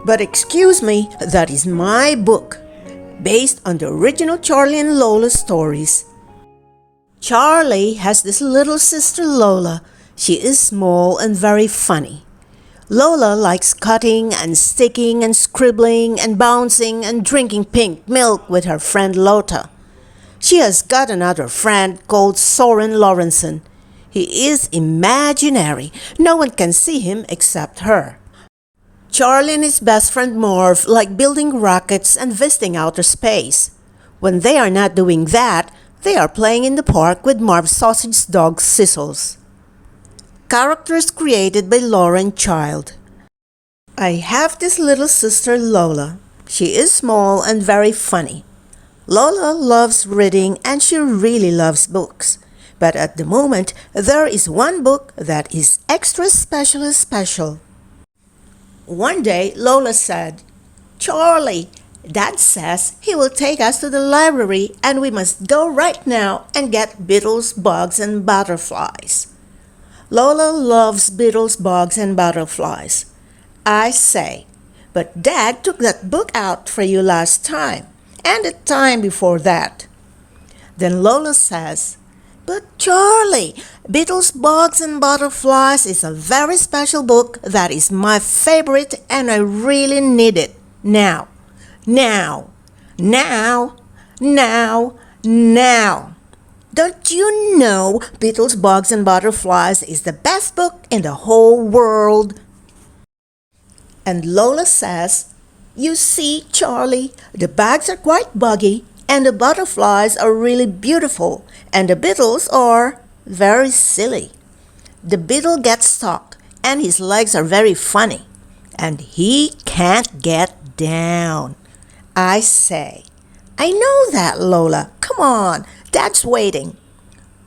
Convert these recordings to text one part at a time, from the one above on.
But excuse me, that is my book, based on the original Charlie and Lola stories. Charlie has this little sister Lola. She is small and very funny. Lola likes cutting and sticking and scribbling and bouncing and drinking pink milk with her friend Lola. She has got another friend called Soren Lorentzen. He is imaginary. No one can see him except her. Charlie and his best friend Marv like building rockets and visiting outer space. When they are not doing that, they are playing in the park with Marv's sausage dog Sizzles. Characters created by Lauren Child. I have this little sister Lola. She is small and very funny. Lola loves reading and she really loves books. But at the moment, there is one book that is extra special. One day, Lola said, "Charlie, Dad says he will take us to the library and we must go right now and get beetles, bugs, and butterflies." Lola loves beetles, bugs, and butterflies. I say, "But Dad took that book out for you last time, and the time before that." Then Lola says, "But Charlie, Beetles, Bugs, and Butterflies is a very special book that is my favorite and I really need it. Now. Don't you know Beetles, Bugs, and Butterflies is the best book in the whole world?" And Lola says, "You see, Charlie, the bugs are quite buggy, and the butterflies are really beautiful, and the beetles are very silly. The beetle gets stuck, and his legs are very funny, and he can't get down." I say, "I know that, Lola. Come on, Dad's waiting."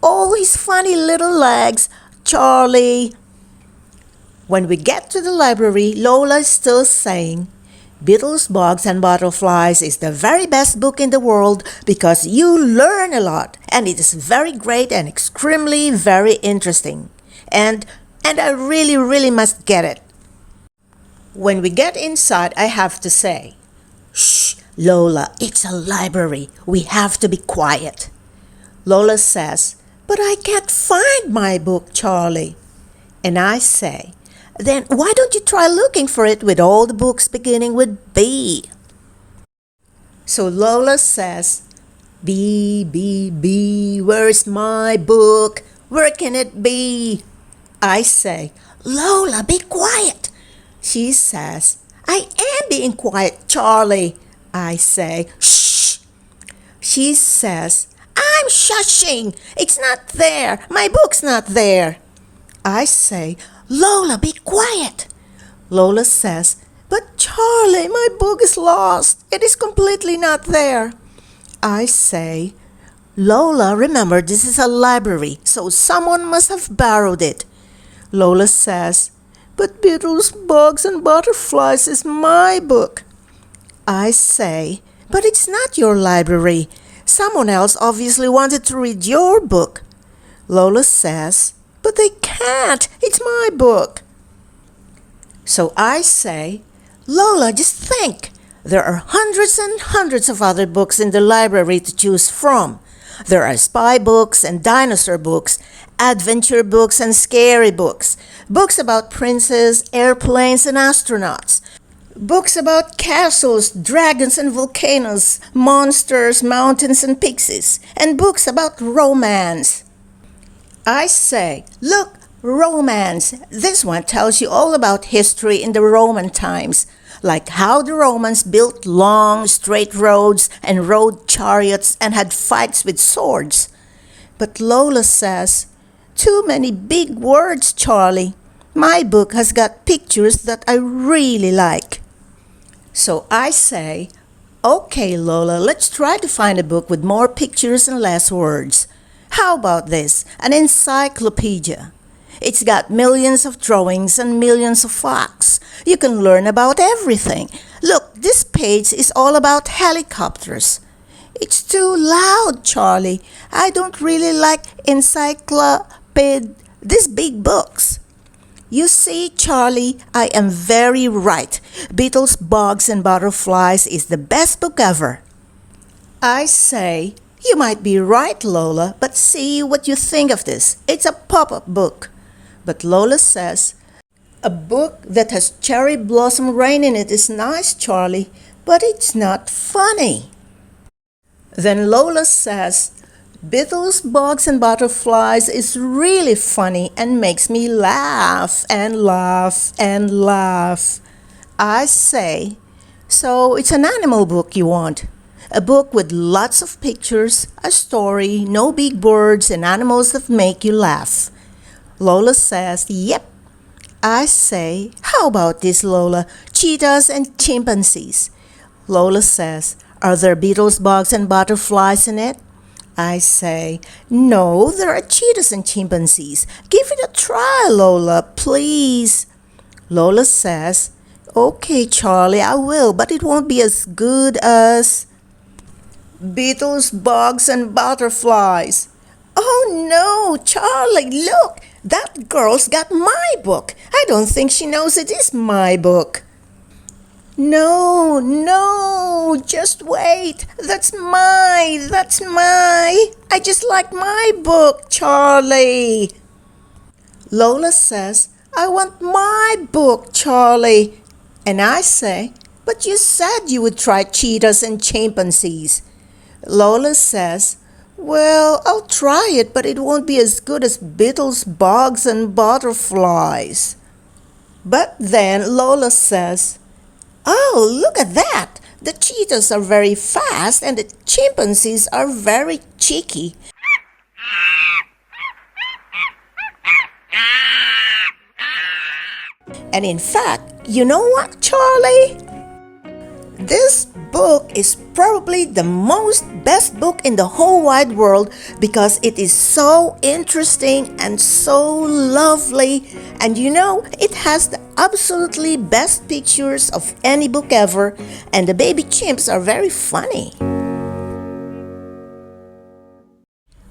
"Oh, his funny little legs, Charlie." When we get to the library, Lola is still saying, "Beetles, Bugs, and Butterflies is the very best book in the world because you learn a lot and it is very great and extremely very interesting. And I really must get it." When we get inside, I have to say, "Shh, Lola, it's a library. We have to be quiet." Lola says, "But I can't find my book, Charlie." And I say, "Then why don't you try looking for it with all the books beginning with B?" So Lola says, B, where's my book? Where can it be?" I say, "Lola, be quiet." She says, "I am being quiet, Charlie." I say, "Shh." She says, "I'm shushing. It's not there. My book's not there." I say, "Lola, be quiet." Lola says, "But Charlie, my book is lost. It is completely not there." I say, "Lola, remember this is a library, so someone must have borrowed it." Lola says, "But Beetles, Bugs, and Butterflies is my book." I say, "But it's not your library. Someone else obviously wanted to read your book." Lola says, "But they can't. It's my book." So I say, "Lola, just think. There are hundreds and hundreds of other books in the library to choose from. There are spy books and dinosaur books, adventure books and scary books, books about princes, airplanes, and astronauts, books about castles, dragons and volcanoes, monsters, mountains and pixies, and books about romance." I say, "Look, romance. This one tells you all about history in the Roman times, like how the Romans built long, straight roads and rode chariots and had fights with swords." But Lola says, "Too many big words, Charlie. My book has got pictures that I really like." So I say, "Okay, Lola, let's try to find a book with more pictures and less words. How about this? An encyclopedia. It's got millions of drawings and millions of facts. You can learn about everything. Look, this page is all about helicopters." "It's too loud, Charlie. I don't really like these big books." You see, Charlie, I am very right. Beetles, Bugs, and Butterflies is the best book ever. I say, you might be right, Lola, but see what you think of this. It's a pop-up book. But Lola says, a book that has cherry blossom rain in it is nice, Charlie, but it's not funny. Then Lola says, Beetles, Bugs, and Butterflies is really funny and makes me laugh and laugh and laugh. I say, so it's an animal book you want. A book with lots of pictures, a story, no big words, and animals that make you laugh. Lola says, yep. I say, how about this, Lola? Cheetahs and chimpanzees. Lola says, are there beetles, bugs, and butterflies in it? I say, no, there are cheetahs and chimpanzees. Give it a try, Lola, please. Lola says, okay, Charlie, I will, but it won't be as good as Beetles, Bugs, and Butterflies. Oh no, Charlie, look! That girl's got my book. I don't think she knows it is my book. No, just wait. That's my. I just like my book, Charlie. Lola says, I want my book, Charlie. And I say, but you said you would try cheetahs and chimpanzees. Lola says, well, I'll try it, but it won't be as good as beetles, bugs, and butterflies. But then Lola says, oh, look at that! The cheetahs are very fast and the chimpanzees are very cheeky. And in fact, you know what, Charlie? This book is probably the best book in the whole wide world because it is so interesting and so lovely, and you know, it has the absolutely best pictures of any book ever, and the baby chimps are very funny.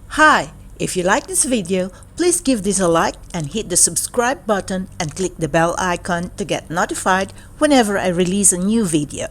Hi, if you like this video, please give this a like and hit the subscribe button and click the bell icon to get notified whenever I release a new video.